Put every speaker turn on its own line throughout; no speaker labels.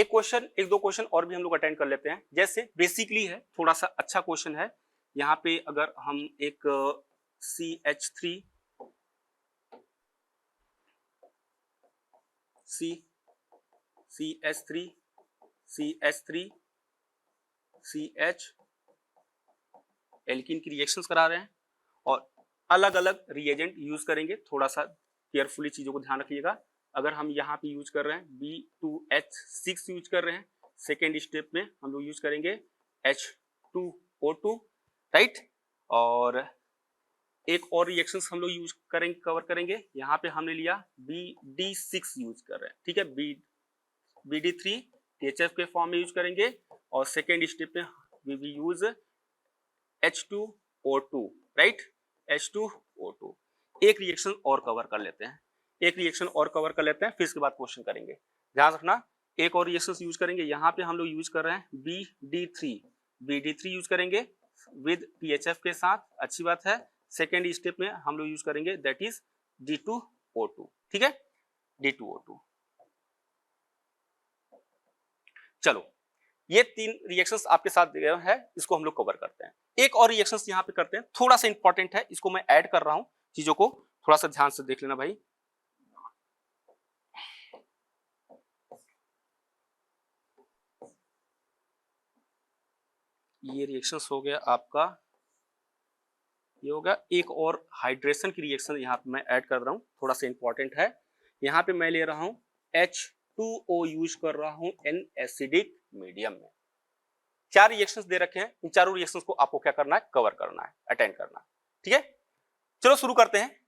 एक दो क्वेश्चन और भी हम लोग अटेंड कर लेते हैं। जैसे बेसिकली है, थोड़ा सा अच्छा क्वेश्चन है। यहाँ पे अगर हम एक CH3 CH3 CH3 CH alkene की रिएक्शंस करा रहे हैं और अलग अलग रिएजेंट यूज करेंगे। थोड़ा सा केयरफुली चीजों को ध्यान रखिएगा। अगर हम यहाँ पे यूज कर रहे हैं B2H6 यूज कर रहे हैं, सेकेंड स्टेप में हम लोग यूज करेंगे H2O2, राइट। और एक और रिएक्शंस हम लोग यूज करेंगे, कवर करेंगे। यहाँ पे हमने लिया BD6 यूज कर रहे हैं, ठीक है। BD3 THF के फॉर्म में यूज करेंगे और सेकेंड स्टेप में we use H2O2, right, H2O2। एक रिएक्शन और कवर कर लेते हैं, फिर इसके बाद क्वेश्चन करेंगे। ध्यान रखना, एक और रिएक्शन यूज करेंगे। यहाँ पे हम लोग यूज कर रहे हैं BD3 यूज करेंगे विद THF के साथ, अच्छी बात है। सेकेंड स्टेप में हम लोग यूज करेंगे दैट इज D2O2, ठीक है, D2O2। चलो, ये तीन रिएक्शंस आपके साथ दिए हैं, इसको हम लोग कवर करते हैं। एक और रिएक्शंस यहाँ पे करते हैं, थोड़ा सा इंपॉर्टेंट है, इसको मैं ऐड कर रहा हूं, चीजों को थोड़ा सा ध्यान से देख लेना भाई। ये रिएक्शंस हो गया आपका, ये होगा। एक और हाइड्रेशन की रिएक्शन यहाँ पे मैं ऐड कर रहा हूँ, थोड़ा सा इंपॉर्टेंट है। यहाँ पे मैं ले रहा हूँ H2O यूज कर रहा हूँ एन एसिडिक मीडियम में। चार रिएक्शंस दे रखे हैं, इन चारों रिएक्शंस को आपको क्या करना है, कवर करना है, अटेंड करना है, ठीक है। चलो शुरू करते हैं।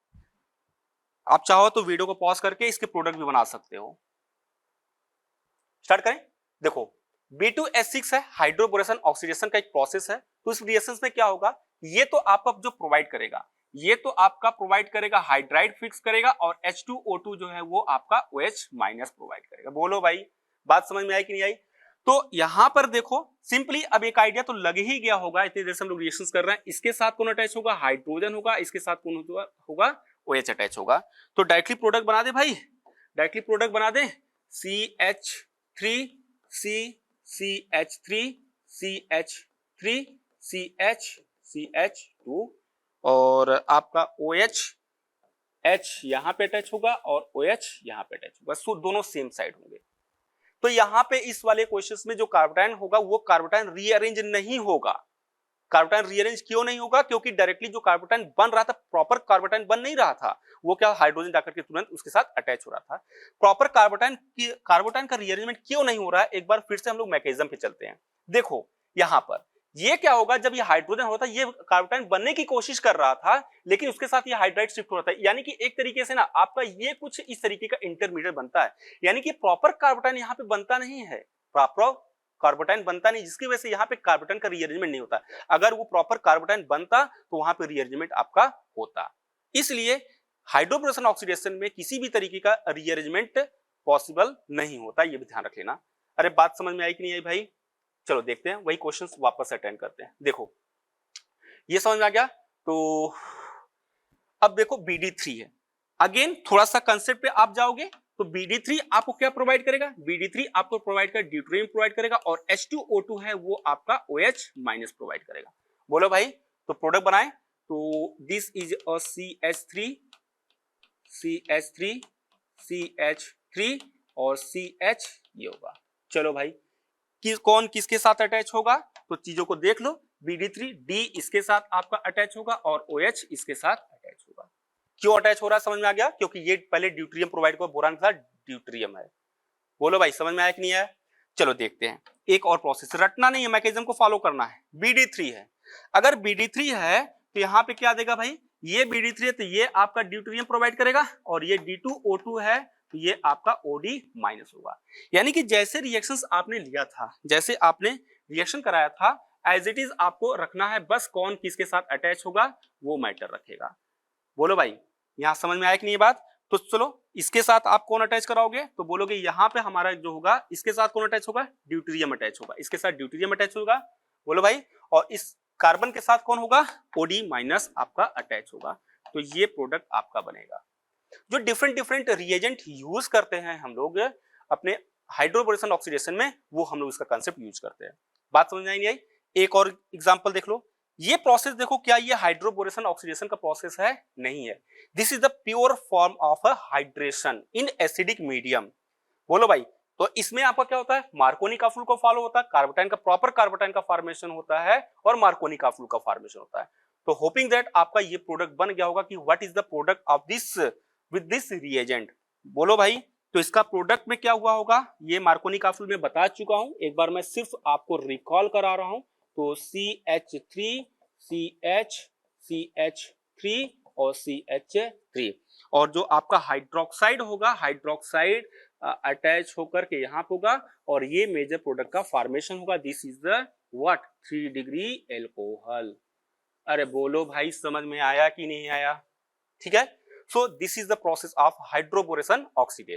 आप चाहो तो वीडियो को पॉज करके इसके प्रोडक्ट भी बना सकते हो। स्टार्ट करें। देखो, B2H6 है, हाइड्रोबोरेशन ऑक्सीडेशन का एक प्रोसेस है। तो इस रिएक्शन में क्या होगा, ये तो आपका जो प्रोवाइड करेगा, ये तो आपका प्रोवाइड करेगा हाइड्राइड फिक्स करेगा, और H2O2 जो है वो आपका OH माइनस प्रोवाइड करेगा। बोलो भाई, बात समझ में आई कि नहीं आई? तो यहां पर देखो सिंपली, अब एक आइडिया तो लग ही गया होगा, इतनी देर से हम लोग रिएक्शंस कर रहे हैं। इसके साथ कौन अटैच होगा, हाइड्रोजन होगा, इसके साथ कौन होगा, OH अटैच होगा। तो डायरेक्टली प्रोडक्ट बना दे भाई, डायरेक्टली प्रोडक्ट बना दे। CH3 CH3 CH3 CH2 और आपका OH, H यहां पे अटैच होगा और OH यहां पे अटैच होगा, सो दोनों सेम साइड होंगे। तो यहां पे इस वाले क्वेश्चंस में जो कार्बोटाइन होगा वो कार्बोटाइन रीअरेंज नहीं होगा। कार्बोटाइन रीअरेंज क्यों नहीं होगा, क्योंकि डायरेक्टली जो कार्बोटाइन बन रहा था, प्रॉपर कार्बोटाइन बन नहीं रहा था, वो क्या हाइड्रोजन जाकर के तुरंत उसके साथ अटैच हो रहा था। प्रॉपर कार्बोटाइन का रीअरेंजमेंट क्यों नहीं हो रहा है, एक बार फिर से हम लोग मैकेनिज्म पे चलते हैं। देखो यहां पर ये क्या होगा, जब ये हाइड्रोजन होता है, ये कार्बोटाइन बनने की कोशिश कर रहा था, लेकिन उसके साथ ये हाइड्राइड शिफ्ट हो रहा था। यानी कि एक तरीके से ना आपका ये कुछ इस तरीके का इंटरमीडिएट बनता है, यानी कि प्रॉपर कार्बोटाइन यहाँ पे बनता नहीं है, प्रॉपर कार्बोटाइन बनता नहीं, जिसकी वजह से यहाँ पे कार्बोटाइन का रीअरेंजमेंट नहीं होता। अगर वो प्रॉपर कार्बोटाइन बनता तो वहां पे रीअरेंजमेंट आपका होता। इसलिए हाइड्रोबोरेशन ऑक्सीडेशन में किसी भी तरीके का रीअरेंजमेंट पॉसिबल नहीं होता, ये भी ध्यान रख लेना। अरे बात समझ में आई कि नहीं आई भाई? चलो देखते हैं, वही क्वेश्चंस वापस अटेंड करते हैं। देखो ये समझ में आ गया। तो अब देखो BD3 है, अगेन थोड़ा सा कंसेप्ट पे आप जाओगे तो BD3 आपको क्या प्रोवाइड करेगा, BD3 आपको प्रोवाइड करेगा ड्यूटेरियम प्रोवाइड करेगा, और H2O2 है वो आपका OH माइनस प्रोवाइड करेगा। बोलो भाई, तो प्रोडक्ट बनाए तो दिस इज अ CH3 और CH ये होगा। चलो भाई, कौन किसके साथ अटैच होगा, तो चीजों को देख लो। BD3 D इसके साथ आपका अटैच होगा और OH इसके साथ अटैच होगा। क्यों अटैच हो रहा है समझ में आ गया, क्योंकि ये पहले ड्यूटेरियम प्रोवाइड को बोरान के साथ ड्यूटेरियम है। बोलो भाई समझ में आया कि नहीं आया? चलो देखते हैं, एक और प्रोसेस रटना नहीं है, मैकेनिज्म को फॉलो करना है। BD3 है, अगर BD3 है तो यहाँ पे क्या देगा भाई, ये BD3 है तो ये आपका ड्यूटेरियम प्रोवाइड करेगा, और ये D2O2 है तो ये आपका OD माइनस होगा। यानी कि जैसे रिएक्शंस आपने लिया था, जैसे आपने रिएक्शन कराया था, एज इट इज आपको रखना है, बस कौन किसके साथ अटैच होगा वो मैटर रखेगा। बोलो भाई, यहां समझ में आया कि नहीं बात? तो चलो इसके साथ आप कौन अटैच कराओगे, तो बोलोगे यहाँ पे हमारा जो होगा इसके साथ कौन अटैच होगा, ड्यूटेरियम अटैच होगा, इसके साथ ड्यूटेरियम अटैच होगा। बोलो भाई, और इस कार्बन के साथ कौन होगा, OD माइनस आपका अटैच होगा। तो ये प्रोडक्ट आपका बनेगा। जो डिफरेंट रिएजेंट यूज करते हैं हम लोग अपने हाइड्रोबोरेशन ऑक्सीडेशन में वो हम लोग इसका कंसेप्ट यूज करते हैं। बात समझ में आई नहीं आई? एक और एग्जांपल देख लो। ये प्रोसेस देखो, क्या ये हाइड्रोबोरेशन ऑक्सीडेशन का प्रोसेस है? नहीं है। This is the pure form of a hydration in acidic medium. बोलो भाई। तो इसमें आपका क्या होता है? मार्कोनी का फ्लू को फॉलो होता है, कार्बोटाइन का प्रॉपर कार्बोटाइन का फॉर्मेशन होता है और मार्कोनी का फ्लू का फॉर्मेशन होता है। तो होपिंग दैट आपका ये प्रोडक्ट बन गया होगा कि what is the product of this with this reagent. बोलो भाई। तो इसका प्रोडक्ट में क्या हुआ होगा? ये मार्कोनी का फ्लू में बता चुका हूं, एक बार मैं सिर्फ आपको रिकॉल करा रहा हूं। तो CH3 CH CH3 और CH3, और जो आपका हाइड्रोक्साइड होगा, हाइड्रोक्साइड अटैच होकर के यहां होगा और ये मेजर प्रोडक्ट का फॉर्मेशन होगा। This is the what? 3 degree alcohol. अरे बोलो भाई, समझ में आया कि नहीं आया? ठीक है। So this is the process of hydroboration oxidation.